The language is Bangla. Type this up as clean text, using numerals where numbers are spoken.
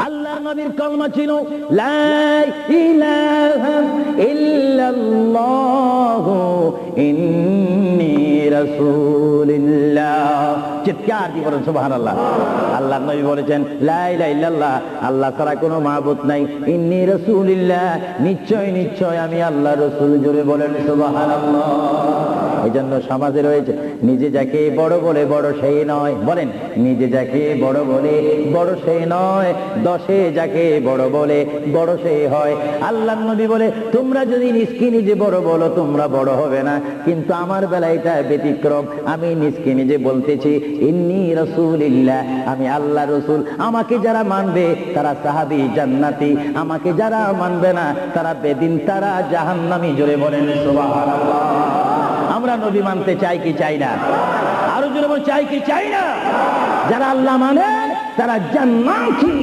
আল্লাহর নবীর কলমা ছিল লা ইলাহা ইল্লাল্লাহু ইন্নী রাসূলুল্লাহ। চিৎকার দিয়ে বলেন সুবহানাল্লাহ। আল্লাহর নবী বলেছেন লা ইলাহা ইল্লাল্লাহ, আল্লাহ ছাড়া কোনো মাবুদ নাই, ইন্নী রাসূলুল্লাহ, নিশ্চয় নিশ্চয় আমি আল্লাহর রাসূল। জোরে বলেন সুবহানাল্লাহ। এই জন্য সমাজে রয়েছে নিজে যাকে বড় বলে বড় সেই নয়। বলেন, নিজে যাকে বড় বলে বড় সেই নয়, দশে যাকে বড় বলে বড় সেই হয়। আল্লাহর নবী বলে তোমরা যদি নিজকে নিজে বড় বলো তোমরা বড় হবে না, কিন্তু আমার বেলায় এটা ব্যতিক্রম। আমি নিজকে নিজে বলতেছি ইন্নী রাসূলুল্লাহ, আমি আল্লাহর রাসূল। আমাকে যারা মানবে তারা সাহাবী জান্নাতি, আমাকে যারা মানবে না তারা বেদিন, তারা জাহান্নামী। জোরে বলেন সুবহানাল্লাহ। আমরা নবী মানতে চাই কি চাই না? আরো জোরে বলেন চাই কি চাই না? যারা আল্লাহ মানে তারা জান্নাতি।